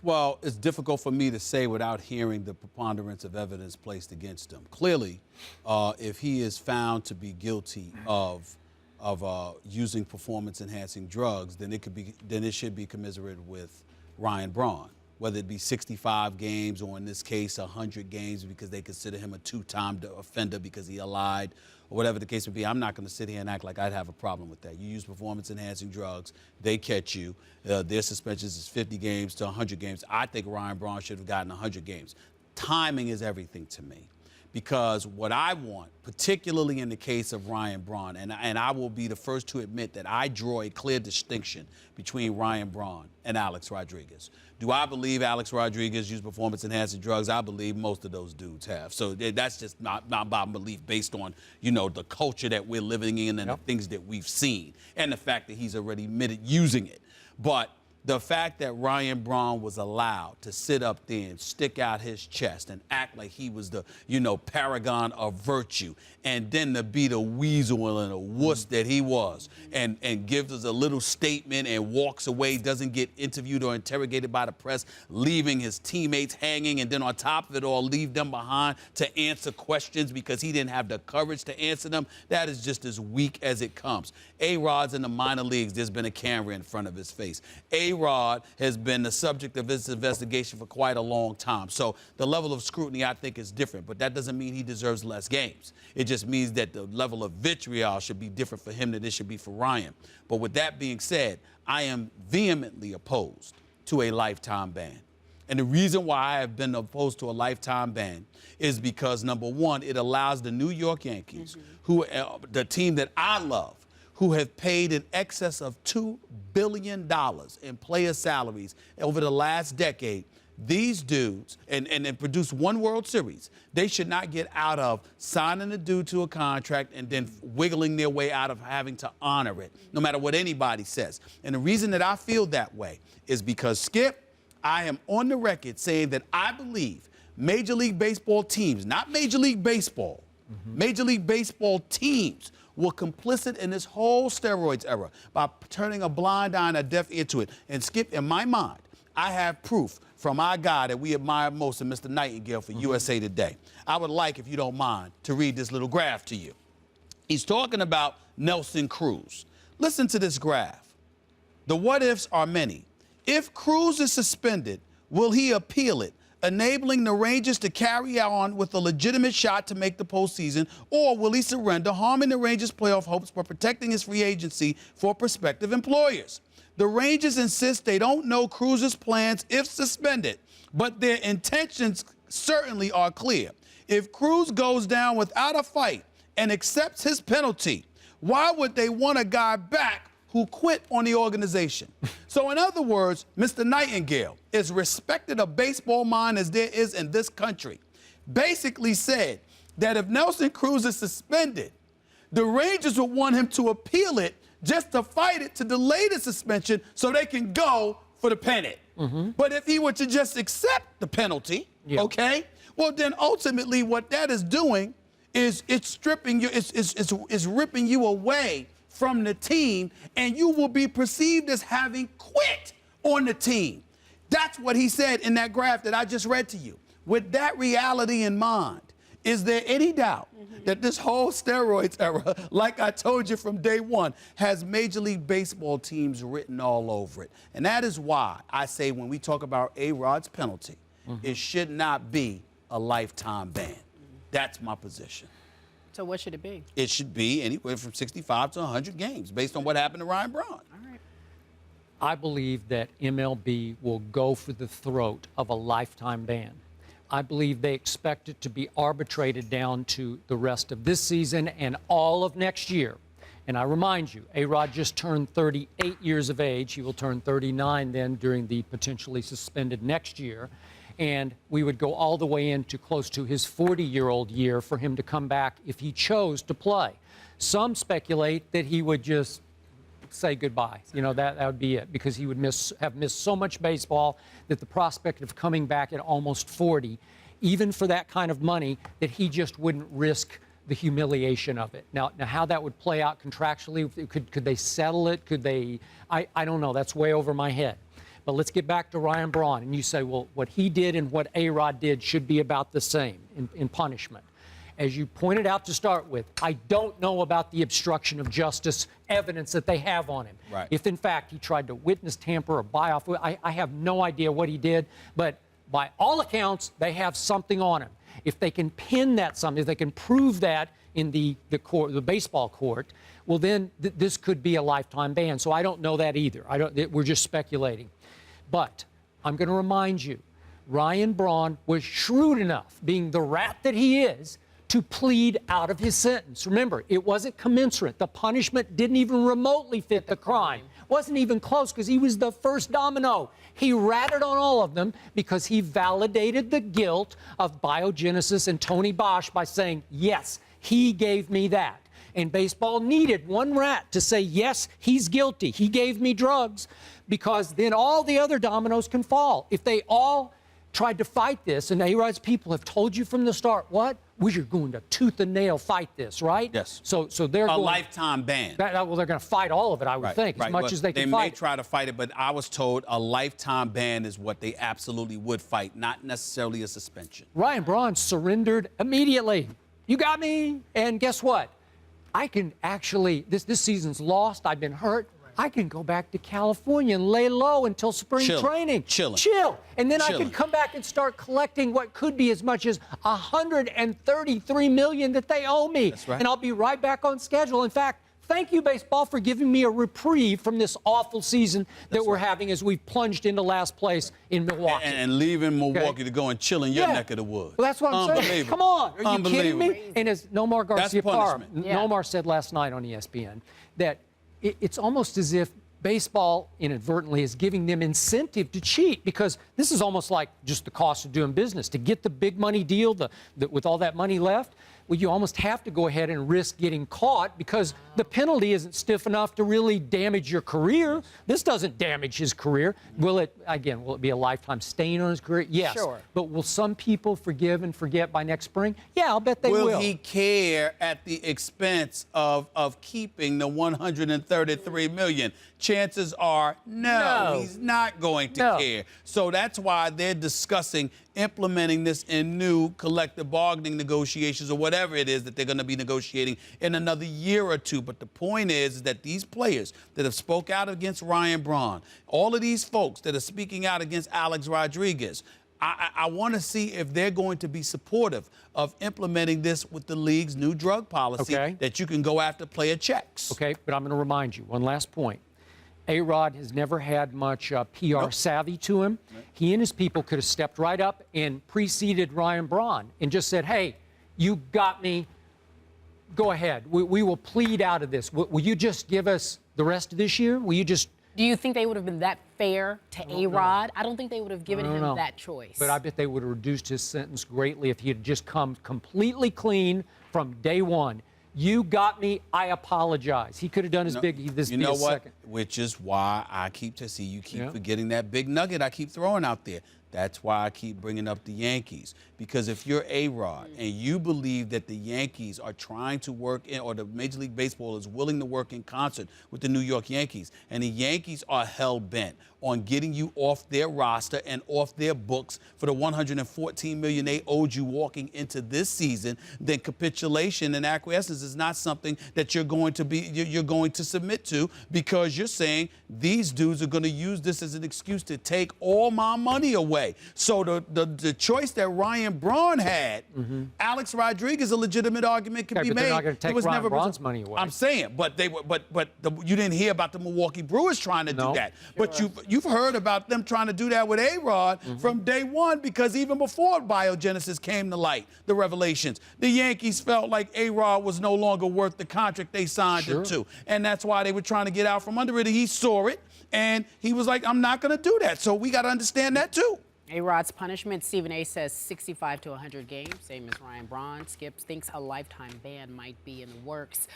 Well, it's difficult for me to say without hearing the preponderance of evidence placed against him. Clearly, if he is found to be guilty of using performance-enhancing drugs, then it should be commiserated with Ryan Braun, whether it be 65 games or in this case 100 games because they consider him a two-time offender because he lied or whatever the case would be. I'm not going to sit here and act like I'd have a problem with that. You use performance-enhancing drugs, they catch you. Their suspensions is 50 games to 100 games. I think Ryan Braun should have gotten 100 games. Timing is everything to me. Because what I want, particularly in the case of Ryan Braun, and I will be the first to admit that I draw a clear distinction between Ryan Braun and Alex Rodriguez. Do I believe Alex Rodriguez used performance-enhancing drugs? I believe most of those dudes have. So that's just not my belief based on, the culture that we're living in and the things that we've seen and the fact that he's already admitted using it. But the fact that Ryan Braun was allowed to sit up there and stick out his chest and act like he was the, paragon of virtue, and then to be the weasel and a wuss that he was, and gives us a little statement and walks away, doesn't get interviewed or interrogated by the press, leaving his teammates hanging, and then on top of it all, leave them behind to answer questions because he didn't have the courage to answer them. That is just as weak as it comes. A-Rod's in the minor leagues. There's been a camera in front of his face. A-Rod has been the subject of this investigation for quite a long time. So the level of scrutiny, I think, is different. But that doesn't mean he deserves less games. It just means that the level of vitriol should be different for him than it should be for Ryan. But with that being said, I am vehemently opposed to a lifetime ban. And the reason why I have been opposed to a lifetime ban is because, number one, it allows the New York Yankees, who the team that I love, who have paid in excess of $2 billion in player salaries over the last decade, these dudes, and produced one World Series, they should not get out of signing a dude to a contract and then wiggling their way out of having to honor it, no matter what anybody says. And the reason that I feel that way is because, Skip, I am on the record saying that I believe Major League Baseball teams, not Major League Baseball, Major League Baseball teams were complicit in this whole steroids era by turning a blind eye and a deaf ear to it. And, Skip, in my mind, I have proof from our guy that we admire most, and Mr. Nightingale for USA Today. I would like, if you don't mind, to read this little graph to you. He's talking about Nelson Cruz. Listen to this graph. The what-ifs are many. If Cruz is suspended, will he appeal it, enabling the Rangers to carry on with a legitimate shot to make the postseason, or will he surrender, harming the Rangers' playoff hopes but protecting his free agency for prospective employers? The Rangers insist they don't know Cruz's plans if suspended, but their intentions certainly are clear. If Cruz goes down without a fight and accepts his penalty, why would they want a guy back who quit on the organization? So in other words, Mr. Nightingale, as respected a baseball mind as there is in this country, basically said that if Nelson Cruz is suspended, the Rangers would want him to appeal it just to fight it, to delay the suspension so they can go for the pennant. But if he were to just accept the penalty, okay, well then ultimately what that is doing is it's stripping you, it's ripping you away from the team, and you will be perceived as having quit on the team. That's what he said in that graph that I just read to you. With that reality in mind, is there any doubt that this whole steroids era, like I told you from day one, has Major League Baseball teams written all over it? And that is why I say when we talk about A-Rod's penalty, it should not be a lifetime ban. That's my position. So what should it be? It should be anywhere from 65 to 100 games based on what happened to Ryan Braun. All right. I believe that MLB will go for the throat of a lifetime ban. I believe they expect it to be arbitrated down to the rest of this season and all of next year. And I remind you, A-Rod just turned 38 years of age. He will turn 39 then during the potentially suspended next year. And we would go all the way into close to his 40-year-old year for him to come back if he chose to play. Some speculate that he would just say goodbye. That would be it, because he would have missed so much baseball that the prospect of coming back at almost 40, even for that kind of money, that he just wouldn't risk the humiliation of it. Now how that would play out contractually, could they settle it? Could they? I don't know. That's way over my head. But let's get back to Ryan Braun. And you say, well, what he did and what A-Rod did should be about the same in punishment. As you pointed out to start with, I don't know about the obstruction of justice evidence that they have on him. Right. If, in fact, he tried to witness tamper or buy off, I have no idea what he did. But by all accounts, they have something on him. If they can pin that something, if they can prove that in the baseball court, well, then this could be a lifetime ban. So I don't know that either. We're just speculating. But I'm going to remind you, Ryan Braun was shrewd enough, being the rat that he is, to plead out of his sentence. Remember, it wasn't commensurate. The punishment didn't even remotely fit the crime. Wasn't even close because he was the first domino. He ratted on all of them because he validated the guilt of Biogenesis and Tony Bosch by saying, yes, he gave me that. And baseball needed one rat to say, yes, he's guilty. He gave me drugs, because then all the other dominoes can fall. If they all tried to fight this, and A-Rod's people have told you from the start, what? We're going to tooth and nail fight this, right? Yes. So they're a going, lifetime ban. Well, they're going to fight all of it, I would think, as much as they can fight. They may try to fight it, but I was told a lifetime ban is what they absolutely would fight, not necessarily a suspension. Ryan Braun surrendered immediately. You got me? And guess what? I can actually, this season's lost. I've been hurt. I can go back to California and lay low until spring training. Chill. And then I can come back and start collecting what could be as much as $133 million that they owe me. That's right. And I'll be right back on schedule. In fact, thank you, baseball, for giving me a reprieve from this awful season that we're having as we've plunged into last place in Milwaukee. And leaving Milwaukee to go and chill in your neck of the woods. Well, that's what I'm saying. Come on. Are you kidding me? And as Nomar Garciaparra, Nomar said last night on ESPN that it's almost as if baseball inadvertently is giving them incentive to cheat, because this is almost like just the cost of doing business. To get the big money deal with all that money left, well, you almost have to go ahead and risk getting caught because the penalty isn't stiff enough to really damage your career. This doesn't damage his career. Will it be a lifetime stain on his career? Yes. Sure. But will some people forgive and forget by next spring? Yeah, I'll bet they will. Will he care at the expense of keeping the $133 million? Chances are no, he's not going to care. So that's why they're discussing implementing this in new collective bargaining negotiations or whatever it is that they're going to be negotiating in another year or two. But the point is that these players that have spoke out against Ryan Braun, all of these folks that are speaking out against Alex Rodriguez, I want to see if they're going to be supportive of implementing this with the league's new drug policy that you can go after player checks. Okay, but I'm going to remind you, one last point. A-Rod has never had much PR savvy to him. He and his people could have stepped right up and preceded Ryan Braun and just said, hey, you got me. Go ahead. We will plead out of this. Will you just give us the rest of this year? Will you just... Do you think they would have been that fair to A-Rod? I don't think they would have given him that choice. But I bet they would have reduced his sentence greatly if he had just come completely clean from day one. You got me, I apologize. He could have done his You know what? Which is why I keep forgetting that big nugget I keep throwing out there. That's why I keep bringing up the Yankees. Because if you're A-Rod and you believe that the Yankees are trying to work in, or the Major League Baseball is willing to work in concert with the New York Yankees, and the Yankees are hell-bent on getting you off their roster and off their books for the $114 million they owed you walking into this season, then capitulation and acquiescence is not something that you're going to submit to, because you're saying these dudes are going to use this as an excuse to take all my money away. So the choice that Ryan Braun had, Alex Rodriguez, a legitimate argument can be made. They're not going to take Ryan Braun's money away. I'm saying, but you didn't hear about the Milwaukee Brewers trying to do that. But you've heard about them trying to do that with A-Rod from day one, because even before Biogenesis came to light, the revelations, the Yankees felt like A-Rod was no longer worth the contract they signed him to. And that's why they were trying to get out from under it. And he saw it, and he was like, I'm not going to do that. So we got to understand that, too. A-Rod's punishment, Stephen A. says 65 to 100 games, same as Ryan Braun. Skip thinks a lifetime ban might be in the works.